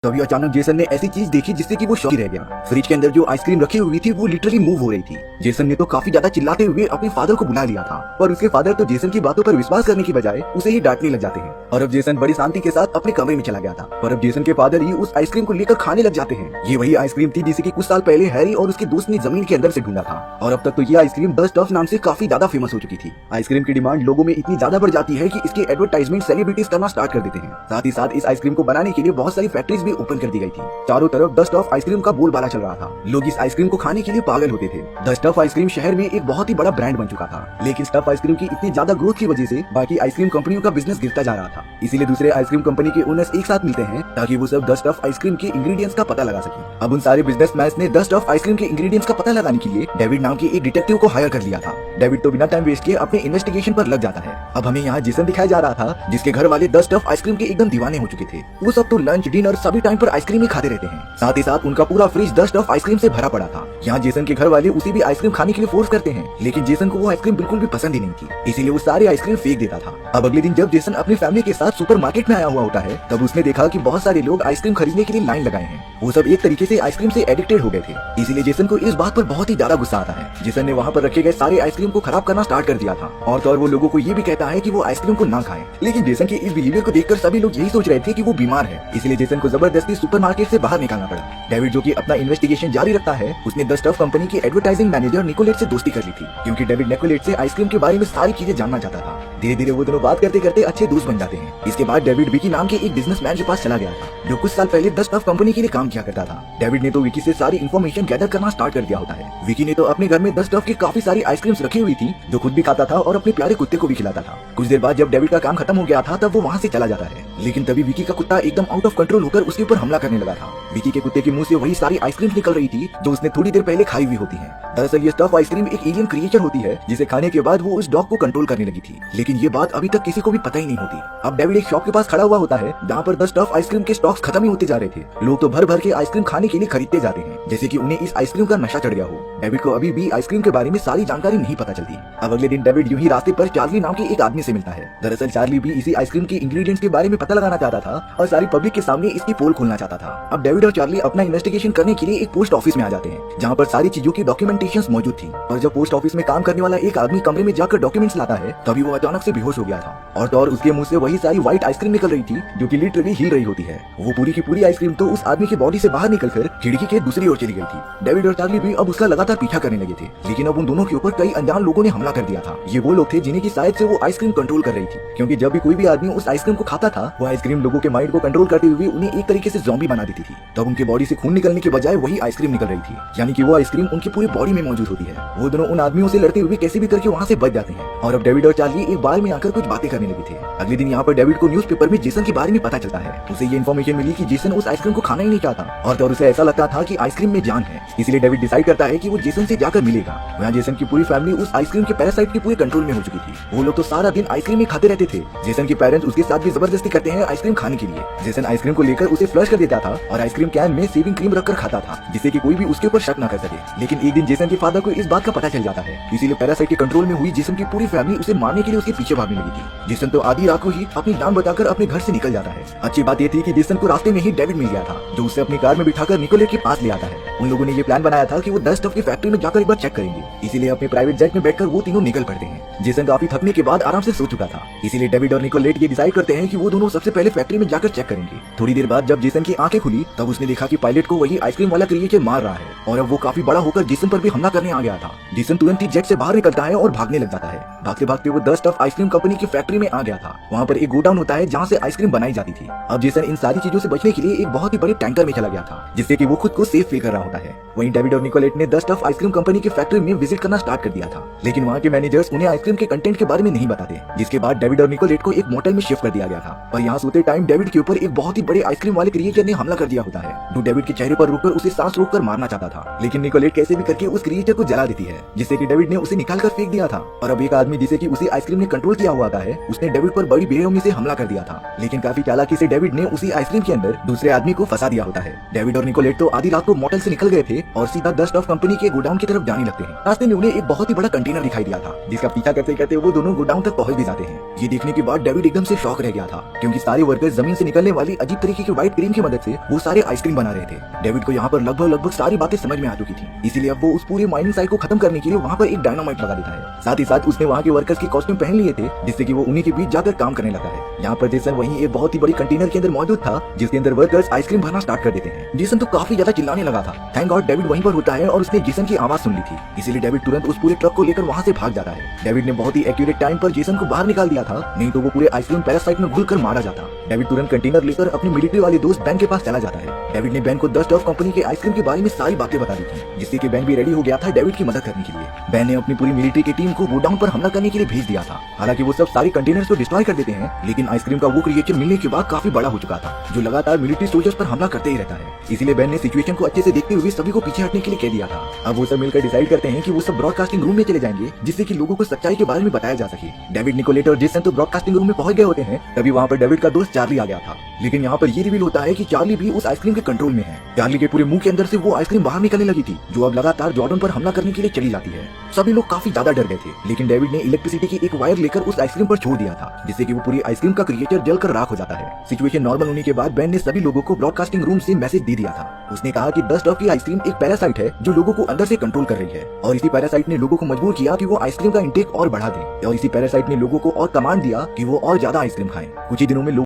तभी अचानक जेसन ने ऐसी चीज देखी जिससे कि वो शॉक ही रह गया। फ्रिज के अंदर जो आइसक्रीम रखी हुई थी वो लिटरली मूव हो रही थी। जेसन ने तो काफी ज्यादा चिल्लाते हुए अपने फादर को बुला लिया था, पर उसके फादर तो जेसन की बातों पर विश्वास करने की बजाय उसे ही डांटने लग जाते हैं। और अब जेसन बड़ी शांति के साथ अपने कमरे में चला गया था, पर अब जेसन के फादर ही उस आइसक्रीम को लेकर खाने लग जाते हैं। ये वही आइसक्रीम थी जिसे कि कुछ साल पहले हैरी और उसके दोस्त ने जमीन के अंदर से ढूंढा था, और अब तक तो ये आइसक्रीम द स्टफ नाम से काफी ज्यादा फेमस हो चुकी थी। आइसक्रीम की डिमांड लोगों में इतनी ज्यादा बढ़ जाती है कि इसकी एडवर्टाइजमेंट सेलिब्रिटीज करना स्टार्ट कर देते हैं। साथ ही साथ इस आइसक्रीम को बनाने के लिए बहुत सारी फैक्ट्रीज भी ओपन कर दी गई थी। चारों तरफ द स्टफ आइसक्रीम का बोलबाला चल रहा था। लोग इस आइसक्रीम को खाने के लिए पागल होते थे। द स्टफ आइसक्रीम शहर में एक बहुत ही बड़ा ब्रांड बन चुका था, लेकिन स्टफ आइसक्रीम की इतनी ज्यादा ग्रोथ की वजह से बाकी आइसक्रीम कंपनियों का बिजनेस गिरता जा रहा था। इसीलिए दूसरे आइसक्रीम कंपनी के ओनर्स एक साथ मिलते हैं ताकि वो सब द स्टफ आइसक्रीम के इंग्रेडिएंट्स का पता लगा सके। अब उन सारे बिजनेसमैन ने द स्टफ आइसक्रीम के इंग्रेडिएंट्स का पता लगाने के लिए डेविड नाम के एक डिटेक्टिव को हायर कर लिया था। डेविड तो बिना टाइम वेस्ट किए अपने इन्वेस्टिगेशन पर लग जाता है। अब हमें यहाँ जेसन दिखाया जा रहा था जिसके घर वाले द स्टफ आइसक्रीम के एकदम दीवाने हो चुके थे। वो सब तो लंच डिनर सभी टाइम पर आइसक्रीम ही खाते रहते हैं। साथ ही साथ उनका पूरा फ्रिज द स्टफ आइसक्रीम से भरा पड़ा था। यहाँ जेसन के घर वाले उसे भी आइसक्रीम खाने के लिए फोर्स करते हैं, लेकिन जेसन को वो आइसक्रीम बिल्कुल भी पसंद ही नहीं थी, इसीलिए वो सारे आइसक्रीम फेंक देता था। अब अगले दिन जब जेसन अपनी फैमिली के साथ सुपरमार्केट में आया हुआ होता है, तब उसने देखा कि बहुत सारे लोग आइसक्रीम खरीदने के लिए लाइन लगाए हैं। वो सब एक तरीके से आइसक्रीम से एडिक्टेड हो गए थे, इसीलिए जेसन को इस बात पर बहुत ही ज्यादा गुस्सा आता है। जेसन ने वहाँ पर रखे गए सारे आइसक्रीम को खराब करना स्टार्ट कर दिया था, और तो और वो लोगों को ये भी कहता है कि वो आइसक्रीम को ना खाएं। लेकिन जेसन के इस बिहेवियर को देखकर सभी लोग यही सोच रहे थे कि वो बीमार है, इसलिए जेसन को जबरदस्ती सुपरमार्केट से बाहर निकालना पड़ा। डेविड जो कि अपना इन्वेस्टिगेशन जारी रखता है, उसने द स्टफ कंपनी की एडवर्टाइजिंग मैनेजर निकोलेट से दोस्ती कर ली थी, क्योंकि डेविड निकोलेट से आइसक्रीम के बारे में सारी चीजें जानना चाहता था। धीरे धीरे वो दोनों बात करते करते अच्छे दोस्त बन जाते हैं। इसके बाद डेविड विकी नाम के एक बिजनेसमैन के पास चला गया था, जो कुछ साल पहले द स्टफ कंपनी के लिए काम किया करता था। डेविड ने तो विकी से सारी इन्फॉर्मेशन गैदर करना स्टार्ट कर दिया होता है। विकी ने तो अपने घर में द स्टफ की काफी सारी आइसक्रीम्स रखी हुई थी, जो खुद भी खाता था और अपने प्यारे कुत्ते को भी खिलाता था। कुछ देर बाद जब डेविड का काम खत्म हो गया था, तब वो वहाँ से चला जाता है, लेकिन तभी विकी का कुत्ता एकदम आउट ऑफ कंट्रोल होकर उसके ऊपर हमला करने लगा था। विकी के कुत्ते के मुंह से वही सारी आइसक्रीम निकल रही थी जो उसने थोड़ी देर पहले खाई हुई होती है। दरअसल ये स्टफ आइसक्रीम एक एलियन क्रिएचर होती है, जिसे खाने के बाद वो उस डॉग को कंट्रोल करने लगी थी, लेकिन ये बात अभी तक किसी को भी पता ही नहीं होती। अब डेविड एक शॉप के पास खड़ा हुआ होता है, जहाँ पर द स्टफ आइसक्रीम के स्टॉक्स खत्म ही होते जा रहे थे। लोग तो भर भर के आइसक्रीम खाने के लिए खरीदते जाते हैं, जैसे कि उन्हें इस आइसक्रीम का नशा चढ़ गया हो। डेविड को अभी भी आइसक्रीम के बारे में सारी जानकारी नहीं पता चलती। अब अगले दिन डेविड यूं ही रास्ते पर चार्ली नाम के एक आदमी से मिलता है। दरअसल चार्ली भी इसी आइसक्रीम के इंग्रेडिएंट्स के बारे में पता लगाना चाहता था और सारी पब्लिक के सामने इसकी पोल खोलना चाहता था। अब डेविड और चार्ली अपना इन्वेस्टिगेशन करने के लिए एक पोस्ट ऑफिस में आ जाते हैं, जहाँ पर सारी चीजों की डॉक्यूमेंटेशन मौजूद थी। और जब पोस्ट ऑफिस में काम करने वाला एक आदमी कमरे में जाकर डॉक्यूमेंट्स लाता है, तभी वो अचानक से बेहोश हो गया था, और तो और उसके मुंह से वही सारी व्हाइट आइसक्रीम निकल रही थी जो कि लिटरली हिल रही होती है। वो पूरी की पूरी आइसक्रीम तो उस आदमी के बॉडी से बाहर निकलकर खिड़की के दूसरी ओर चली गई थी। डेविड और चार्ली भी अब उसका लगातार पीछा करने लगे थे, लेकिन अब उन दोनों के ऊपर कई अनजान लोगों ने हमला कर दिया था। ये वो लोग थे जिन्हें की शायद से वो आइसक्रीम कंट्रोल कर रही थी, क्योंकि जब भी कोई भी आदमी उस आइसक्रीम को खाता था, वो आइसक्रीम लोगों के माइंड को कंट्रोल करते हुए उन्हें एक तरीके से ज़ॉम्बी बना देती थी। तब उनके बॉडी से खून निकलने के बजाय वही आइसक्रीम निकल रही थी, यानी कि वो आइसक्रीम उनकी पूरी बॉडी में मौजूद होती है। वो दोनों उन आदमियों से लड़ते हुए कैसे भी करके वहाँ से बच जाते हैं, और अब डेविड और चार्ली एक बार में आकर कुछ बातें करने लगे थे। अगले दिन यहाँ पर डेविड को न्यूज़पेपर में जेसन के बारे में पता चलता है। उसे ये इन्फॉर्मेशन मिली कि जेसन उस आइसक्रीम को खाना ही नहीं चाहता, और तो उसे ऐसा लगता था कि आइसक्रीम में जान है। इसलिए डेविड डिसाइड करता है कि वो जेसन से जाकर मिलेगा। वहाँ जेसन की पूरी फैमिली उस आइसक्रीम के पैरासाइट के पूरे कंट्रोल में हो चुकी थी। वो लोग तो सारा दिन आइसक्रीम ही खाते रहते थे। जेसन के पेरेंट्स उसके साथ भी जबरदस्ती करते हैं आइसक्रीम खाने के लिए। जेसन आइसक्रीम को लेकर उसे फ्लश कर देता था और आइसक्रीम कैन में शेविंग क्रीम रखकर खाता था, जिससे कि कोई भी उसके ऊपर शक न कर सके। लेकिन एक दिन जेसन के फादर को इस बात का पता चल जाता है, इसीलिए पैरासाइट के कंट्रोल में हुई जेसन की पूरी फैमिली उसे मारने के लिए उसके पीछे भागने लगी थी। जेसन तो आधी रात को ही अपनी जान बचाकर अपने घर से निकल जाता है। अच्छी बात ये थी कि जेसन को रास्ते में ही डेविड मिल गया था, जो उसे अपनी कार में बिठाकर निकोलेट के पास ले आता है। उन लोगों ने ये प्लान बनाया था कि वो द स्टफ की फैक्ट्री में जाकर एक बार चेक करेंगे, इसीलिए अपने प्राइवेट जेट में बैठकर वो तीनों निकल पड़ते हैं। जेसन काफी थकने के बाद आराम से सो चुका था, इसीलिए डेविड और निकोलेट ये डिसाइड करते हैं कि वो दोनों सबसे पहले फैक्ट्री में जाकर चेक करेंगे। थोड़ी देर बाद जब जेसन की आंखें खुली, तब उसने देखा कि पायलट को वही आइसक्रीम वाला क्रिएचर मार रहा है, और अब वो काफी बड़ा होकर जेसन पर भी हमला करने आ गया था। जेसन तुरंत ही जेट से बाहर निकलता है और भागने लग जाता है। भागते भागते वो द स्टफ आइसक्रीम कंपनी की फैक्ट्री में आ गया था। वहाँ पर एक गोडाउन होता है जहाँ से आइसक्रीम बनाई जाती थी। अब जेसन इन सारी चीजों से बचने के लिए एक बहुत ही बड़े टैंकर में चला गया था, जिससे कि वो खुद को सेफ फील कर रहा होता है। वहीं डेविड और निकोलेट ने द स्टफ आइसक्रीम कंपनी की फैक्ट्री में विजिट करना स्टार्ट कर दिया था, लेकिन वहाँ के मैनेजर्स उन्हें आइसक्रीम के कंटेंट के बारे में नहीं बताते, जिसके बाद डेविड और निकोलेट को एक मोटेल में शिफ्ट कर दिया गया था। और यहाँ सोते टाइम डेविड के ऊपर एक बहुत ही बड़े आइसक्रीम वाले क्रिएचर ने हमला कर दिया होता है, जो डेविड के चेहरे पर रुककर उसे सांस रोककर मारना चाहता था। लेकिन निकोलेट कैसे भी करके उस क्रिएचर को जला देती है, जिससे कि डेविड ने उसे निकाल कर फेंक दिया था। और अब एक आदमी जिसे कि उसी आइसक्रीम ने कंट्रोल किया हुआ था, उसने डेविड पर बड़ी बेरहमी से हमला कर दिया था। लेकिन काफी चालाकी से डेविड ने उसी आइसक्रीम के अंदर दूसरे आदमी को फंसा दिया होता है। डेविड और निकोलेट तो आधी रात को मोटेल से निकल गए थे और सीधा द स्टफ कंपनी के गोडाउन की तरफ जाने लगते हैं। रास्ते में उन्हें एक बहुत ही बड़ा कंटेनर दिखाई दिया था, जिसका पीछा करते करते वो दोनों गोडाउन तक पहुंच भी जाते हैं। ये देखने के बाद डेविड एकदम से शॉक रह गया था, क्योंकि सारे वर्कर्स जमीन से निकलने वाली अजीब तरीके की व्हाइट क्रीम की मदद से वो सारे आइसक्रीम बना रहे थे। डेविड को यहाँ पर लगभग सारी बातें समझ में आ चुकी थी, इसीलिए अब वो उस पूरे माइनिंग साइट को खत्म करने के लिए वहाँ पर एक डायनामाइट लगा देता है। साथ ही साथ उसने वहाँ के वर्कर्स के कॉस्ट्यूम पहन लिए थे, जिससे कि वो उन्हीं के बीच जाकर काम करने लगा है। यहाँ पर जेसन वहीं एक बहुत ही बड़ी कंटेनर के अंदर मौजूद था, जिसके अंदर वर्कर्स आइसक्रीम भरना स्टार्ट कर देते हैं। जेसन तो काफी ज्यादा चिल्लाने लगा था। थैंक गॉड डेविड वहीं पर होता है और उसने जेसन की आवाज सुन ली थी, इसीलिए डेविड तुरंत उस पूरे ट्रक को लेकर वहाँ से भाग जाता है। डेविड ने बहुत ही एक्यूरेट टाइम पर जेसन को बाहर निकाल दिया था, नहीं तो वो पूरे आइसक्रीम पैरासाइट में घुलकर मारा जाता। डेविड तुरंत कंटेनर लेकर अपने मिलिट्री वाले दोस्त बेन के पास चला जाता है। डेविड ने बेन को द स्टफ कंपनी के आइसक्रीम के बारे में सारी बातें बता दी थी, जिससे कि बेन भी रेडी हो गया था डेविड की मदद करने के लिए। बेन ने अपनी पूरी मिलिट्री की टीम को गोडाउन पर हमला करने के लिए भेज दिया था। हालांकि वो सब सारी कंटेनर्स को डिस्ट्रॉय कर देते हैं, लेकिन आइसक्रीम का वो क्रिएचर मिलने के बाद काफी बड़ा हो चुका था, जो लगातार मिलिट्री सोल्जर्स पर हमला करते ही रहता है। इसीलिए बेन ने सिचुएशन को अच्छे से देखते हुए सभी को पीछे हटने के लिए कह दिया था। अब वो सब मिलकर डिसाइड करते हैं कि वो सब ब्रॉडकास्टिंग रूम में चले जाएंगे, जिससे कि लोगों को सच्चाई के बारे में बताया जा सके। डेविड, निकोलेट और जेसन तो ब्रॉडकास्टिंग रूम में पहुंच गए होते हैं। तभी वहाँ पर डेविड का दोस्त चार्ली आ गया था, लेकिन यहाँ पर ये रिवील होता है कि चार्ली भी उस आइसक्रीम के कंट्रोल में है। चार्ली के पूरे मुंह के अंदर से वो आइसक्रीम बाहर निकलने लगी थी, जो अब लगातार जॉर्डन पर हमला करने के लिए चली जाती है। सभी लोग काफी ज्यादा डर गए थे, लेकिन डेविड ने इलेक्ट्रिसिटी की एक वायर लेकर उस आइसक्रीम पर छोड़ दिया था, जिससे कि वो पूरी आइसक्रीम का क्रिएचर जलकर राख हो जाता है। सिचुएशन नॉर्मल होने के बाद बेन ने सभी लोगों को ब्रॉडकास्टिंग रूम से मैसेज दे दिया था। उसने कहा कि द स्टफ की आइसक्रीम एक पैरासाइट है, जो लोगों को अंदर से कंट्रोल कर रही है, और इसी पैरासाइट ने लोगों को मजबूर किया कि वो आइसक्रीम का इंटेक और बढ़ा दें, और इसी पैरासाइट ने लोगों को और कमांड दिया कि वो और ज्यादा आइसक्रीम खाएं। कुछ ही दिनों में